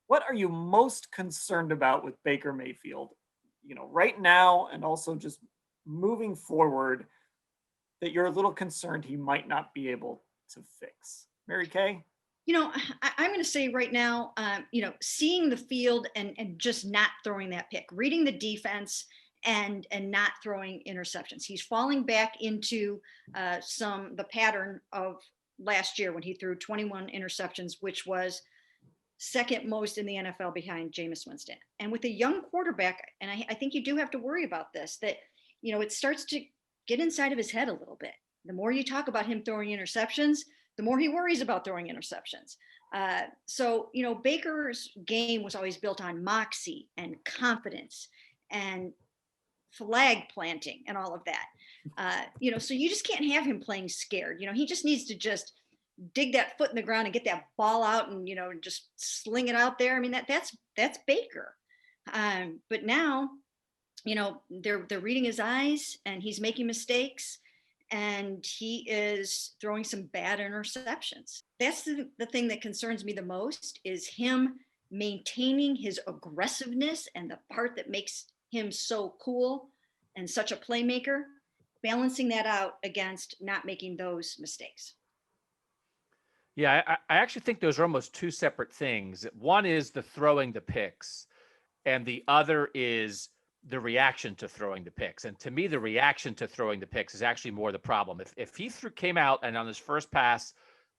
what are you most concerned about with Baker Mayfield, right now, and also just moving forward, that you're a little concerned he might not be able to fix? Mary Kay? I'm going to say right now, seeing the field and just not throwing that pick, reading the defense and not throwing interceptions. He's falling back into the pattern of last year when he threw 21 interceptions, which was second most in the NFL behind Jameis Winston. And with a young quarterback, and I think you do have to worry about this, that, it starts to get inside of his head a little bit. The more you talk about him throwing interceptions, the more he worries about throwing interceptions. Baker's game was always built on moxie and confidence and flag planting and all of that. So you just can't have him playing scared. He just needs to just dig that foot in the ground and get that ball out and just sling it out there. I mean that's Baker. But now they're reading his eyes and he's making mistakes and he is throwing some bad interceptions. That's the thing that concerns me the most, is him maintaining his aggressiveness and the part that makes him so cool and such a playmaker, balancing that out against not making those mistakes. Yeah, I actually think those are almost two separate things. One is the throwing the picks, and the other is the reaction to throwing the picks. And to me, the reaction to throwing the picks is actually more the problem. If he came out and on his first pass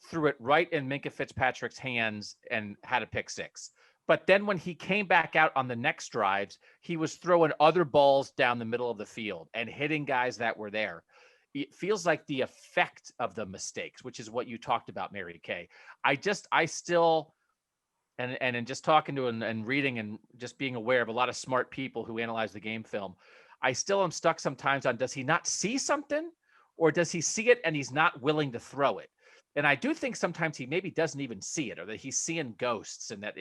threw it right in Minkah Fitzpatrick's hands and had a pick six, but then when he came back out on the next drives, he was throwing other balls down the middle of the field and hitting guys that were there. It feels like the effect of the mistakes, which is what you talked about, Mary Kay. I still, and in just talking to and reading and just being aware of a lot of smart people who analyze the game film, I still am stuck sometimes on, does he not see something, or does he see it and he's not willing to throw it? And I do think sometimes he maybe doesn't even see it, or that he's seeing ghosts, and that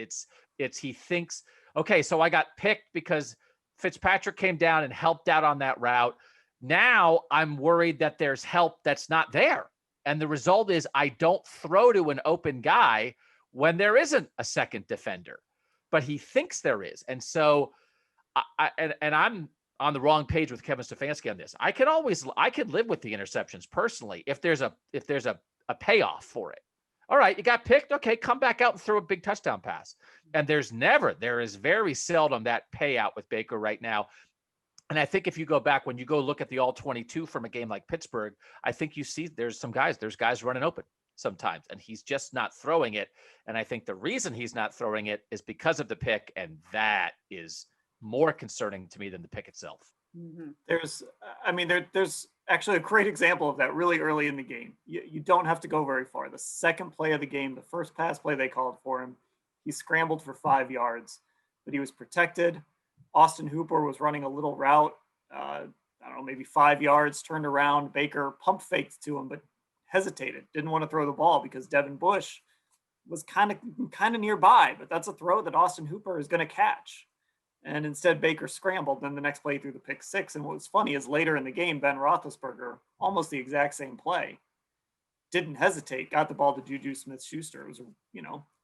he thinks, okay, so I got picked because Fitzpatrick came down and helped out on that route. Now I'm worried that there's help that's not there. And the result is I don't throw to an open guy when there isn't a second defender, but he thinks there is. And so I'm on the wrong page with Kevin Stefanski on this. I could live with the interceptions personally if there's a payoff for it. All right, you got picked. Okay, come back out and throw a big touchdown pass. And there is very seldom that payout with Baker right now. And I think if you go back, when you go look at the all 22 from a game like Pittsburgh, I think you see there's guys running open sometimes, and he's just not throwing it. And I think the reason he's not throwing it is because of the pick. And that is more concerning to me than the pick itself. Mm-hmm. There's actually a great example of that really early in the game. You don't have to go very far. The second play of the game, the first pass play they called for him, he scrambled for 5 yards, but he was protected. Austin Hooper was running a little route, maybe 5 yards, turned around. Baker pump faked to him, but hesitated, didn't want to throw the ball because Devin Bush was kind of nearby, but that's a throw that Austin Hooper is going to catch. And instead, Baker scrambled. Then the next play threw the pick six. And what was funny is later in the game, Ben Roethlisberger, almost the exact same play, didn't hesitate, got the ball to Juju Smith-Schuster. It was a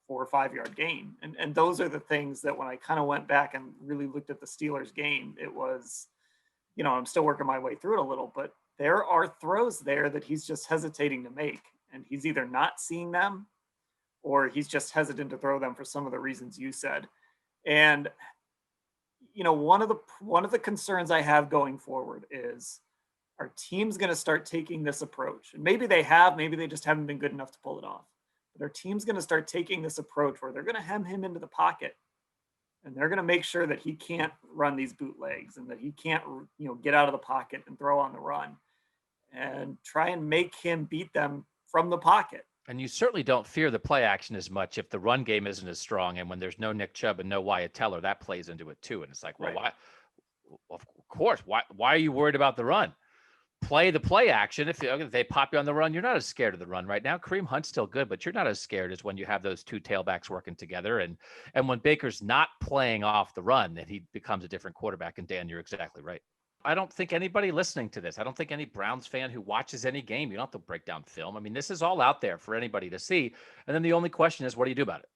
4 or 5 yard gain. And those are the things that when I kind of went back and really looked at the Steelers game, it was, I'm still working my way through it a little, but there are throws there that he's just hesitating to make. And he's either not seeing them or he's just hesitant to throw them for some of the reasons you said. And, one of the concerns I have going forward is, our team's going to start taking this approach. And maybe they just haven't been good enough to pull it off. But our team's going to start taking this approach where they're going to hem him into the pocket, and they're going to make sure that he can't run these bootlegs and that he can't, get out of the pocket and throw on the run, and try and make him beat them from the pocket. And you certainly don't fear the play action as much if the run game isn't as strong. And when there's no Nick Chubb and no Wyatt Teller, that plays into it too. And it's like, well, right. Why? Of course. Why are you worried about the run? Play the play action. If they pop you on the run, you're not as scared of the run right now. Kareem Hunt's still good, but you're not as scared as when you have those two tailbacks working together. And when Baker's not playing off the run, then he becomes a different quarterback. And Dan, you're exactly right. I don't think anybody listening to this, I don't think any Browns fan who watches any game, you don't have to break down film. I mean, this is all out there for anybody to see. And then the only question is, what do you do about it?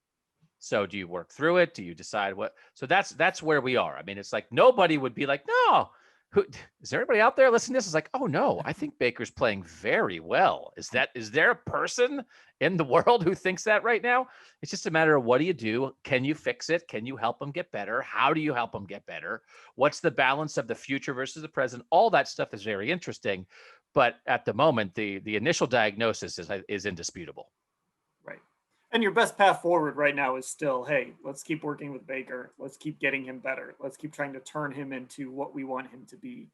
So do you work through it? Do you decide what? So that's where we are. I mean, it's like nobody would be like, no. Who is there anybody out there listening to this? Is like, oh no, I think Baker's playing very well. Is there a person in the world who thinks that right now? It's just a matter of what do you do? Can you fix it? Can you help them get better? How do you help them get better? What's the balance of the future versus the present? All that stuff is very interesting. But at the moment, the initial diagnosis is indisputable. Right. And your best path forward right now is still, hey, let's keep working with Baker. Let's keep getting him better. Let's keep trying to turn him into what we want him to be.